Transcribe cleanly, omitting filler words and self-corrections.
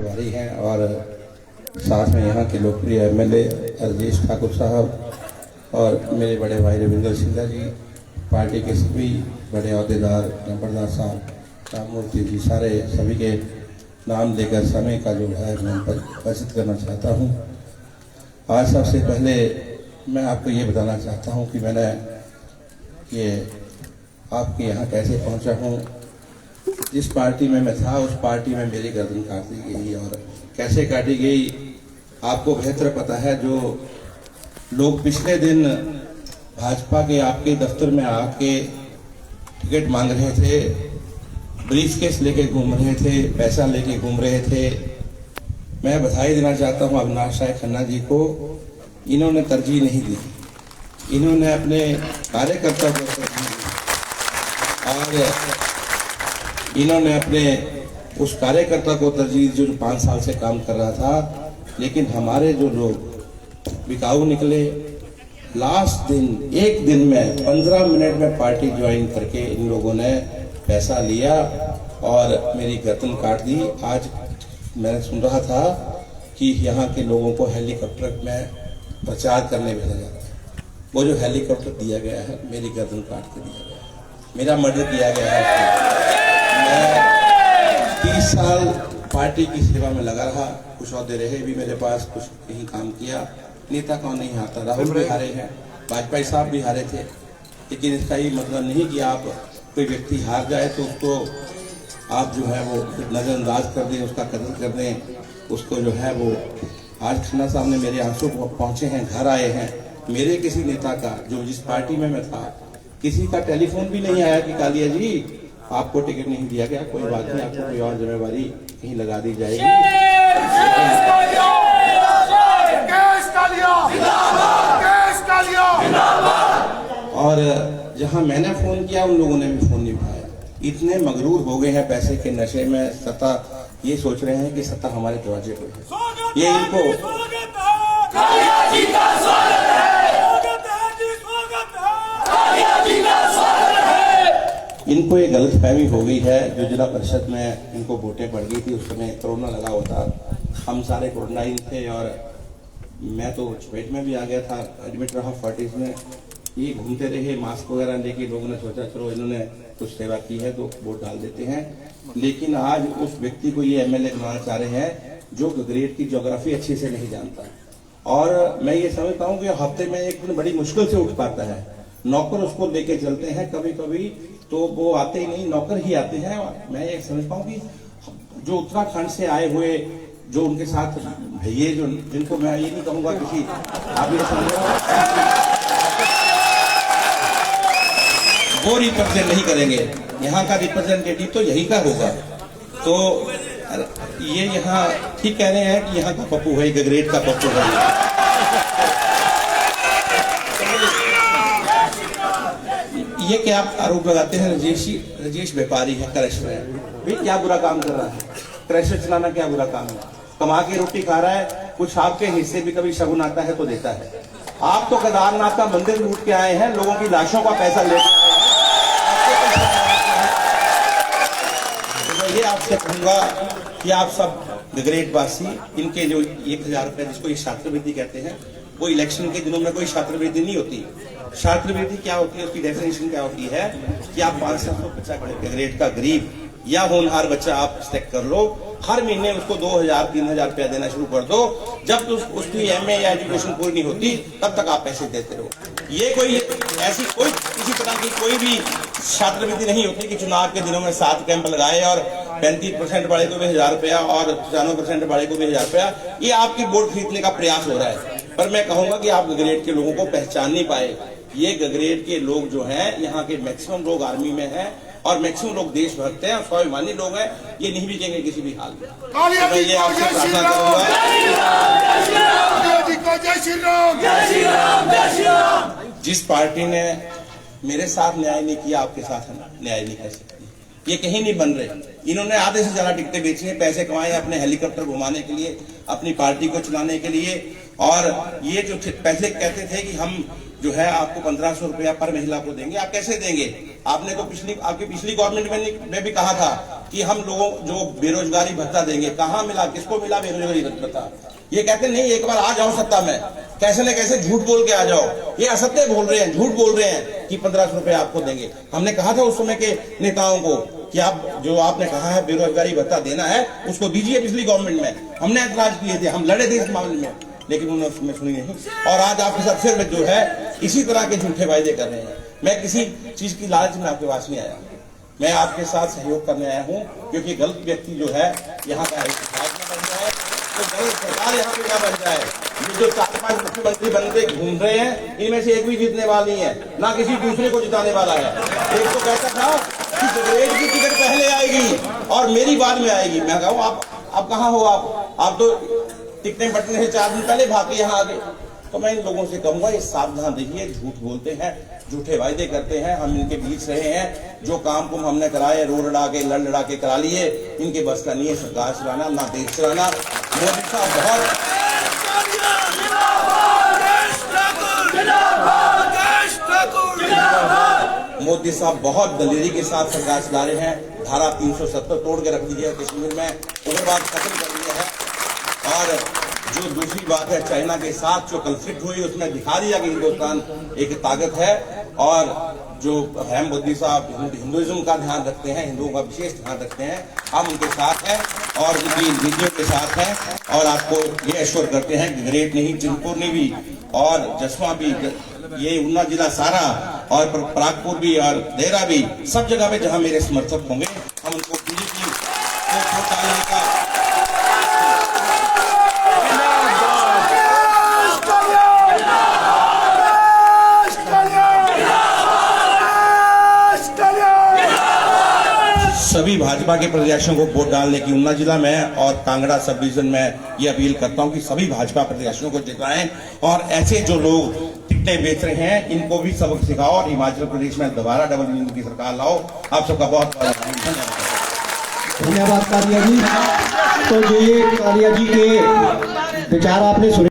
प्रभारी हैं और साथ में यहाँ के लोकप्रिय एमएलए राजेश ठाकुर साहब और मेरे बड़े भाई रविंद्र सिंह जी, पार्टी के सभी बड़े अहदेदार, नंबरदार साहब, राममूर्ति जी, सारे सभी के नाम लेकर समय का जो है मैं परिचित करना चाहता हूँ। आज सबसे पहले मैं आपको ये बताना चाहता हूँ कि मैंने ये आपके यहाँ कैसे पहुँचा हूँ। जिस पार्टी में मैं था उस पार्टी में मेरी गर्दन काट दी गई और कैसे काटी गई आपको बेहतर पता है। जो लोग पिछले दिन भाजपा के आपके दफ्तर में आके टिकट मांग रहे थे, ब्रीफकेस लेके घूम रहे थे, पैसा लेके घूम रहे थे, मैं बधाई देना चाहता हूं अविनाश राय खन्ना जी को। इन्होंने तरजीह नहीं दी, इन्होंने अपने कार्यकर्ता को तरजीह दी और इन्होंने अपने उस कार्यकर्ता को तरजीह जो 5 साल से काम कर रहा था। लेकिन हमारे जो लोग बिकाऊ निकले, लास्ट दिन एक दिन में 15 मिनट में पार्टी ज्वाइन करके इन लोगों ने पैसा लिया और मेरी गर्दन काट दी। आज मैंने सुन रहा था कि यहाँ के लोगों को हेलीकॉप्टर में प्रचार करने भेजा जा रहा है। वो जो हेलीकॉप्टर दिया गया है मेरी गर्दन काट के दिया गया है, मेरा मर्डर किया गया है। मैं 30 साल पार्टी की सेवा में लगा रहा, कुछ औहदे रहे भी मेरे पास, कुछ कहीं काम किया। नेता कौन नहीं हारता, राहुल भी हारे हैं, वाजपेयी साहब भी हारे थे। लेकिन इसका ये मतलब नहीं कि आप कोई व्यक्ति हार जाए तो उसको आप जो है वो नज़रअंदाज कर दें, उसका कदर कर दें, उसको जो है वो। आज खन्ना साहब ने मेरे आंसू पहुंचे हैं, घर आए हैं। मेरे किसी नेता का जो जिस पार्टी में मैं था, किसी का टेलीफोन भी नहीं आया कि कालिया जी आपको टिकट नहीं दिया गया, कोई बात नहीं, आपको कोई और जिम्मेवारी कहीं लगा दी जाएगी। और जहां मैंने फोन किया उन लोगों ने भी फोन नहीं उठाया। इतने मगरूर हो गए हैं पैसे के नशे में, सत्ता ये सोच रहे हैं कि सत्ता हमारे दरवाजे पर है। ये इनको ये गलतफहमी हो गई है। जो जिला परिषद में इनको वोटें पड़ गई थी उस समय कोरोना लगा हुआ था, हम सारे क्वारंटाइन थे और मैं तो चपेट में भी आ गया था, एडमिट रहा फोर्टिस में। ये घूमते रहे मास्क वगैरह लेके, लोगों ने सोचा चलो इन्होंने कुछ सेवा की है तो वोट डाल देते हैं। लेकिन आज उस व्यक्ति को ये एमएलए बनाना चाह रहे हैं जो गगरेट की ज्योग्राफी अच्छे से नहीं जानता। और मैं ये समझता हूँ कि हफ्ते में एक दिन बड़ी मुश्किल से उठ पाता है, नौकर उसको लेके चलते हैं, कभी कभी तो वो आते ही नहीं, नौकर ही आते हैं। मैं ये समझता हूँ कि जो उत्तराखंड से आए हुए जो उनके साथ भैये, जो जिनको मैं ये नहीं कहूँगा किसी, आप ये समझो वो रिप्रेजेंट नहीं करेंगे, यहाँ का रिप्रेजेंटेटिव तो यही का होगा। तो ये यहाँ ठीक कह रहे हैं कि यहाँ का पप्पू है, गगरेट का पप्पू है। ये क्या आप आरोप लगाते हैं? राजेश व्यापारी है, क्रैशर है, भाई क्या बुरा काम कर रहा है? क्रैशर चलाना क्या बुरा काम है? कमा के रोटी खा रहा है, कुछ आपके हिस्से भी कभी शगुन आता है तो देता है। आप तो केदारनाथ का मंदिर लूट के आए हैं, लोगों की लाशों का पैसा लेके आए हैं। तो ये आपसे कहूंगा कि आप सब गगरेट वासी, इनके जो 1000 रुपए जिसको ये छात्रवृत्ति कहते हैं, वो इलेक्शन के दिनों में कोई छात्रवृत्ति नहीं होती। छात्रवृत्ति क्या होती है, उसकी डेफिनेशन क्या होती है कि आप 500 बच्चा गगरेट का गरीब या होनहार बच्चा आप सिलेक्ट कर लो, हर महीने उसको 2000-3000 रुपया देना शुरू कर दो। जब उसकी एमए या एजुकेशन पूरी नहीं होती तब तक आप पैसे देते रहो। ये कोई ऐसी कोई किसी तरह की कोई भी छात्रवृत्ति नहीं होती कि चुनाव के दिनों में 7 कैंप लगाए और 35% वाले को भी 1000 रुपया और 95% वाले को भी 1000 रुपया। ये आपकी वोट खरीदने का प्रयास हो रहा है। पर मैं कहूंगा कि आप गगरेट के लोगों को पहचान नहीं पाए। ये गगरेट के लोग जो हैं, यहाँ के मैक्सिमम लोग आर्मी में हैं और मैक्सिमम लोग देशभक्त हैं और स्वाभिमानी लोग हैं। ये नहीं बिकेंगे किसी भी हाल में। तो मैं ये आपसे प्रार्थना करूंगा, जिस पार्टी ने मेरे साथ न्याय नहीं किया आपके साथ न्याय नहीं कर सकती। ये कहीं नहीं बन रहे। इन्होंने आधे से ज्यादा टिकटें बेची हैं, पैसे कमाए अपने हेलीकॉप्टर घुमाने के लिए, अपनी पार्टी को चलाने के लिए। और ये जो पैसे कहते थे कि हम जो है आपको 1500 रुपया पर महिला को देंगे, आप कैसे देंगे? आपने तो आपकी पिछली गवर्नमेंट में भी कहा था कि हम लोगों जो बेरोजगारी भत्ता देंगे, कहाँ मिला, किसको मिला बेरोजगारी भत्ता? ये कहते नहीं एक बार आ जाओ सत्ता में, कैसे न कैसे झूठ बोल के आ जाओ। ये असत्य बोल रहे हैं, झूठ बोल रहे हैं कि 1500 रुपए आपको देंगे। हमने कहा था उस समय के नेताओं को कि आप जो आपने कहा है बेरोजगारी भत्ता देना है उसको दीजिए पिछली गवर्नमेंट में। हमने ऐतराज किए थे, हम लड़े थे इस मामले में, लेकिन उन्होंने उसमें सुनी नहीं। और आज आपके साथ फिर जो है इसी तरह के झूठे वायदे कर रहे हैं। मैं किसी चीज की लालच में आपके पास नहीं आया, मैं आपके साथ सहयोग करने आया हूँ, क्योंकि गलत व्यक्ति जो है यहाँ का बन जाए, तो गलत सरकार यहाँ पे क्या बन जाए। ये जो 4-5 मुख्यमंत्री बनते घूम रहे हैं, इनमें से एक भी जीतने वाली है, ना किसी दूसरे को जिताने वाला है। एक तो कहता था कि जगरेट की टिकट पहले आएगी और मेरी बाद में आएगी। मैं कहूँ आप कहाँ हो? आप तो टिकटें बटने से 4 दिन पहले भाग के यहाँ आ गए। तो मैं इन लोगों से कहूंगा ये सावधान रहिए, झूठ बोलते हैं, झूठे वायदे करते हैं। हम इनके बीच रहे हैं, जो काम को हमने कराए रो लड़ा के लड़ लड़ा के करा लिए। इनके बस का नहीं है सरकार चलाना, ना देश चलाना। मोदी साहब बहुत दलेरी के साथ सरकार चला रहे हैं। धारा 370 तोड़ के रख दी है कश्मीर में, उग्रवाद खत्म कर दिया है। और जो दूसरी बात है, चाइना के साथ जो कंफ्लिक्ट हुई उसमें दिखा दिया कि हिंदुस्तान एक ताकत है। और जो है मोदी साहब हिंदुइज्म का ध्यान रखते हैं, हिंदुओं का विशेष ध्यान रखते हैं, हम उनके साथ हैं और उनकी नीतियों के साथ हैं। और आपको ये एश्योर करते हैं कि ग्रेट नहीं, चिंतपूर्णी भी और जसवा भी, ये ऊना जिला सारा और परागपुर भी और देहरा भी, सब जगह पे जहां मेरे समर्थक होंगे हम उनको बीजेपी को वोट डालने का सभी भाजपा के प्रत्याशियों को वोट डालने की ऊना जिला में और कांगड़ा सब डिवीजन में ये अपील करता हूं कि सभी भाजपा प्रत्याशियों को जिताएं। और ऐसे जो लोग टिकटें बेच रहे हैं इनको भी सबक सिखाओ और हिमाचल प्रदेश में दोबारा डबल इंजन की सरकार लाओ। आप सबका बहुत धन्यवाद कालिया जी। तो ये कालिया जी के विचार आपने सुने।